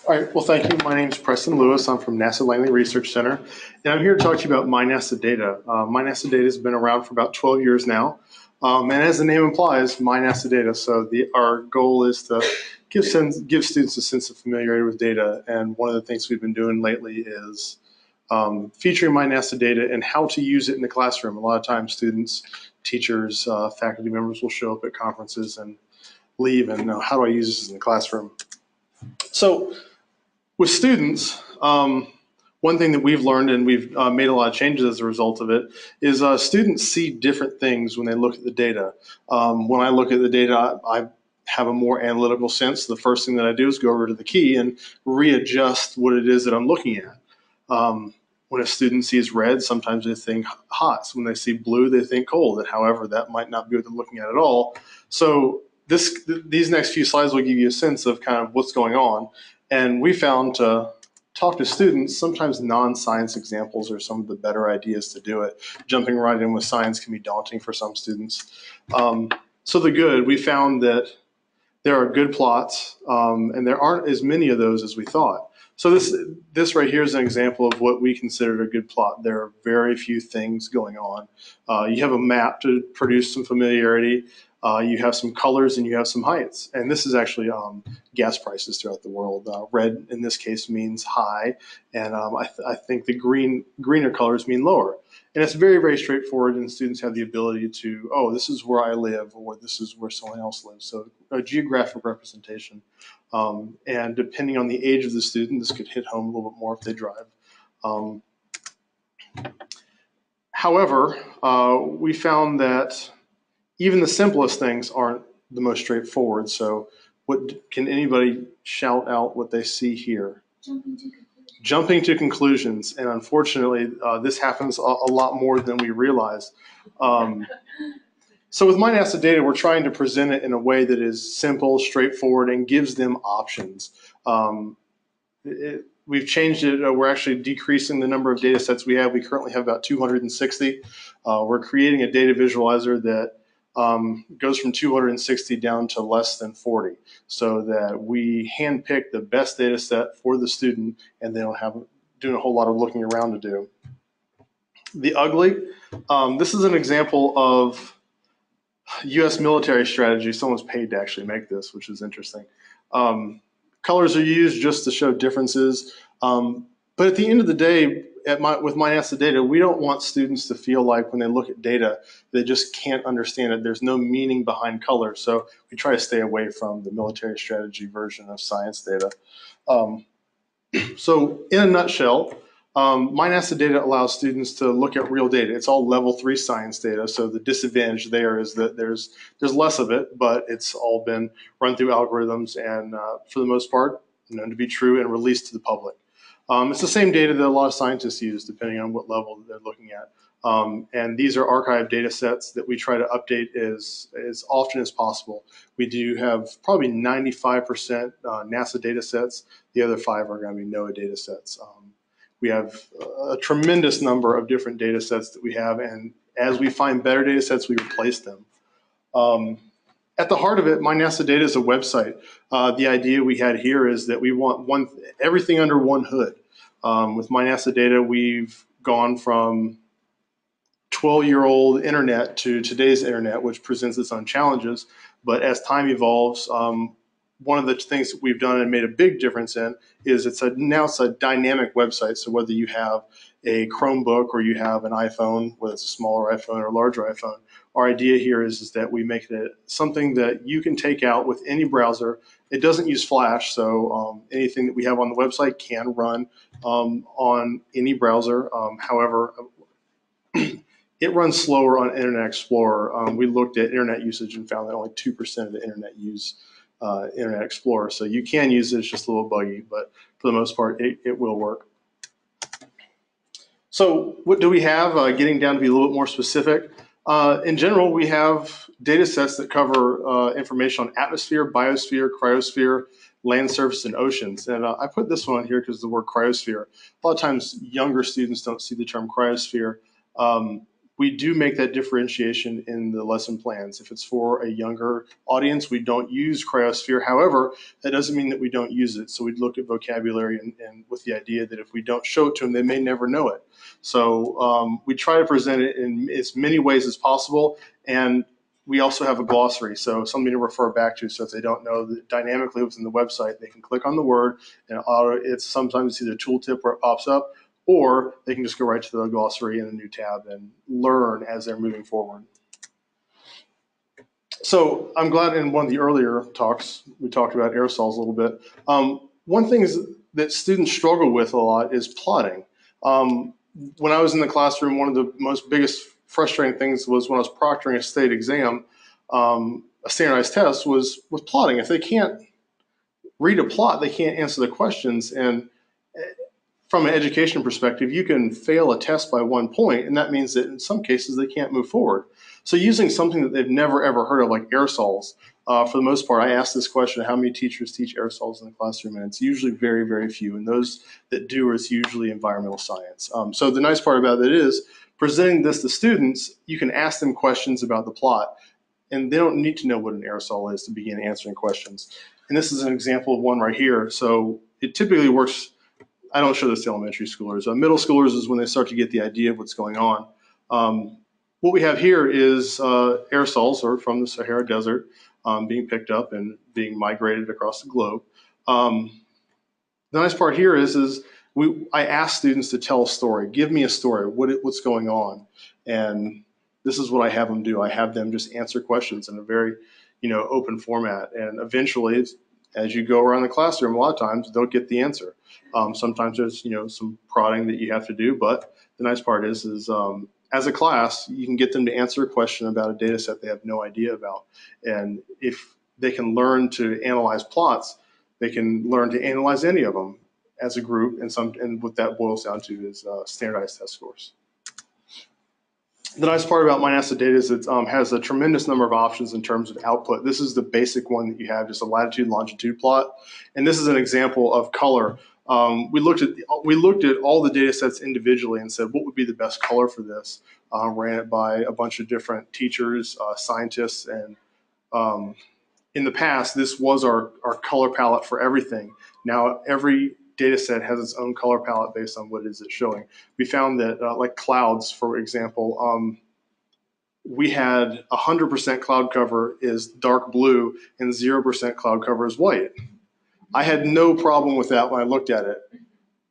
All right, well, thank you. My name is Preston Lewis. I'm from NASA Langley Research Center, and I'm here to talk to you about MyNASA data. MyNASA data has been around for about 12 years now, and as the name implies, MyNASA data. So our goal is to give students a sense of familiarity with data, and one of the things we've been doing lately is featuring MyNASA data and how to use it in the classroom. A lot of times students, teachers, faculty members will show up at conferences and leave and know, how do I use this in the classroom? So with students, one thing that we've learned, and we've made a lot of changes as a result of it, is students see different things when they look at the data. When I look at the data, I have a more analytical sense. The first thing that I do is go over to the key and readjust what it is that I'm looking at. When a student sees red, sometimes they think hot. So when they see blue, they think cold. And however, that might not be what they're looking at all. So these next few slides will give you a sense of kind of what's going on. And we found to talk to students, sometimes non-science examples are some of the better ideas to do it. Jumping right in with science can be daunting for some students. So we found that there are good plots, and there aren't as many of those as we thought. So this right here is an example of what we considered a good plot. There are very few things going on. You have a map to produce some familiarity. You have some colors and you have some heights. And this is actually gas prices throughout the world. Red in this case means high, and I think the greener colors mean lower. And it's very, very straightforward, and students have the ability to, oh, this is where I live, or this is where someone else lives. So a geographic representation. And depending on the age of the student, this could hit home a little bit more if they drive. However, we found that even the simplest things aren't the most straightforward. So can anybody shout out what they see here? Jumping to conclusions. And unfortunately, this happens a lot more than we realize. So with MyNASA data, we're trying to present it in a way that is simple, straightforward, and gives them options. We've changed it. We're actually decreasing the number of data sets we have. We currently have about 260. We're creating a data visualizer that goes from 260 down to less than 40, so that we handpick the best data set for the student, and they don't have doing a whole lot of looking around to do. The ugly, this is an example of U.S. military strategy. Someone's paid to actually make this, which is interesting. Colors are used just to show differences, but at the end of the day, with MyNASA data, we don't want students to feel like when they look at data, they just can't understand it. There's no meaning behind color. So we try to stay away from the military strategy version of science data. So in a nutshell, MyNASA data allows students to look at real data. It's all level 3 science data. So the disadvantage there is that there's less of it, but it's all been run through algorithms and for the most part, known to be true and released to the public. It's the same data that a lot of scientists use, depending on what level they're looking at. And these are archived data sets that we try to update as often as possible. We do have probably 95% NASA data sets. The other 5 are going to be NOAA data sets. We have a tremendous number of different data sets that we have, and as we find better data sets, we replace them. At the heart of it, MyNASA data is a website. The idea we had here is that we want everything under one hood. With MyNASA data, we've gone from 12-year-old internet to today's internet, which presents its own challenges. But as time evolves, one of the things that we've done and made a big difference in is now it's a dynamic website. So whether you have a Chromebook or you have an iPhone, whether it's a smaller iPhone or a larger iPhone, our idea here is that we make it something that you can take out with any browser. It doesn't use Flash, so anything that we have on the website can run on any browser. However, it runs slower on Internet Explorer. We looked at internet usage and found that only 2% of the internet use Internet Explorer. So you can use it, it's just a little buggy, but for the most part, it will work. So what do we have? Getting down to be a little bit more specific. In general, we have data sets that cover information on atmosphere, biosphere, cryosphere, land surface, and oceans. And I put this one on here because the word cryosphere. A lot of times younger students don't see the term cryosphere. we do make that differentiation in the lesson plans. If it's for a younger audience, we don't use cryosphere. However, that doesn't mean that we don't use it. So we'd look at vocabulary and with the idea that if we don't show it to them, they may never know it. So we try to present it in as many ways as possible. And we also have a glossary, so something to refer back to. So if they don't know that dynamically within the website, they can click on the word and it's sometimes either a tooltip where it pops up, or they can just go right to the glossary in a new tab and learn as they're moving forward. So I'm glad in one of the earlier talks, we talked about aerosols a little bit. One thing is that students struggle with a lot is plotting. When I was in the classroom, one of the most biggest frustrating things was when I was proctoring a state exam, a standardized test was plotting. If they can't read a plot, they can't answer the questions. And from an education perspective, you can fail a test by 1 point, and that means that in some cases they can't move forward. So using something that they've never ever heard of, like aerosols, for the most part, I ask this question: how many teachers teach aerosols in the classroom? And it's usually very, very few. And those that do, it's usually environmental science. So the nice part about it is presenting this to students, you can ask them questions about the plot, and they don't need to know what an aerosol is to begin answering questions. And this is an example of one right here. So it typically works. I don't show this to elementary schoolers. Middle schoolers is when they start to get the idea of what's going on. What we have here is aerosols or from the Sahara Desert being picked up and being migrated across the globe. The nice part here is I ask students to tell a story. Give me a story. What's going on? And this is what I have them do. I have them just answer questions in a very, open format. And eventually, as you go around the classroom, a lot of times they'll get the answer. Sometimes there's, some prodding that you have to do, but the nice part is as a class, you can get them to answer a question about a data set they have no idea about. And if they can learn to analyze plots, they can learn to analyze any of them as a group, and what that boils down to is standardized test scores. The nice part about MyNASA data is it has a tremendous number of options in terms of output. This is the basic one that you have, just a latitude longitude plot. And this is an example of color. We looked at all the data sets individually and said, what would be the best color for this? Ran it by a bunch of different teachers, scientists, and in the past, this was our color palette for everything. Now, every data set has its own color palette based on what it is it's showing. We found that, like clouds, for example, we had 100% cloud cover is dark blue and 0% cloud cover is white. I had no problem with that when I looked at it.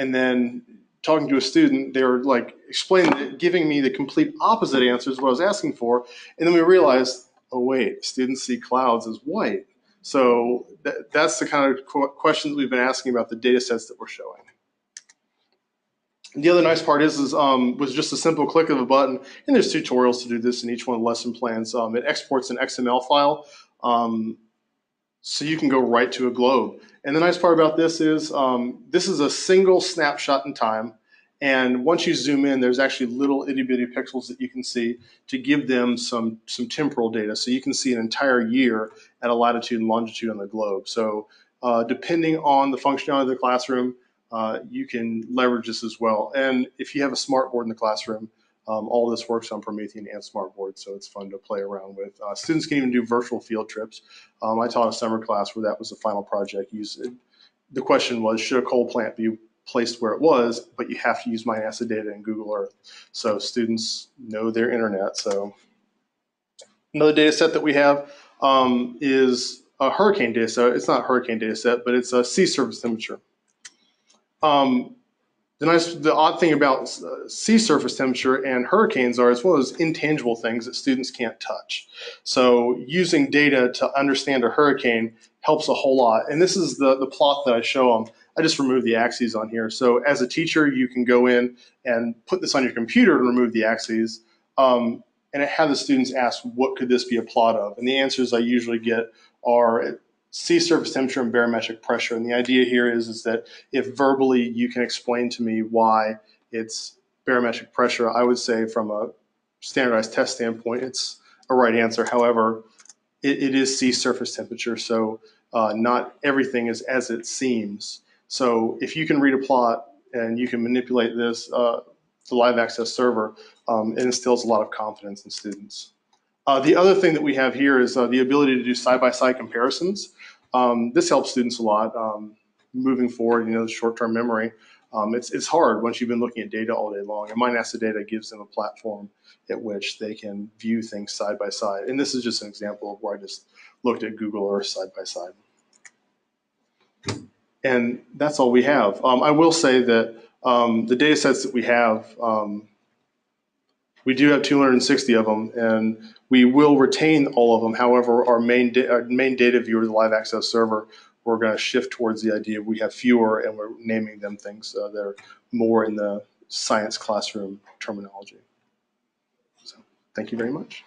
And then talking to a student, they were like explaining it, giving me the complete opposite answers what I was asking for. And then we realized, oh wait, students see clouds as white. So that's the kind of questions we've been asking about the data sets that we're showing. The other nice part is was just a simple click of a button, and there's tutorials to do this in each one of the lesson plans. It exports an XML file, so you can go right to a globe. And the nice part about this is a single snapshot in time. And once you zoom in, there's actually little itty bitty pixels that you can see to give them some temporal data. So you can see an entire year at a latitude and longitude on the globe. So depending on the functionality of the classroom, you can leverage this as well. And if you have a smartboard in the classroom, all this works on Promethean and smartboard, so it's fun to play around with. Students can even do virtual field trips. I taught a summer class where that was the final project. The question was, should a coal plant be placed where it was, but you have to use MyNASA data and Google Earth. So students know their internet. So another data set that we have is a hurricane data set. It's not a hurricane data set, but it's a sea surface temperature. The odd thing about sea surface temperature and hurricanes are it's one of those intangible things that students can't touch. So using data to understand a hurricane helps a whole lot. And this is the plot that I show them. I just removed the axes on here. So as a teacher, you can go in and put this on your computer and remove the axes. And have the students ask, what could this be a plot of? And the answers I usually get are sea surface temperature and barometric pressure. And the idea here is that if verbally you can explain to me why it's barometric pressure, I would say from a standardized test standpoint, it's a right answer. However, it is sea surface temperature, so not everything is as it seems. So if you can read a plot and you can manipulate this, the live access server, it instills a lot of confidence in students. The other thing that we have here is the ability to do side-by-side comparisons. This helps students a lot moving forward. You know, short-term memory. It's hard once you've been looking at data all day long, and MindAsset Data gives them a platform at which they can view things side by side. And this is just an example of where I just looked at Google Earth side by side. And that's all we have. I will say that the data sets that we have, we do have 260 of them, and we will retain all of them. However, our main data viewer, the live access server, we're going to shift towards the idea we have fewer, and we're naming them things that are more in the science classroom terminology. So, thank you very much.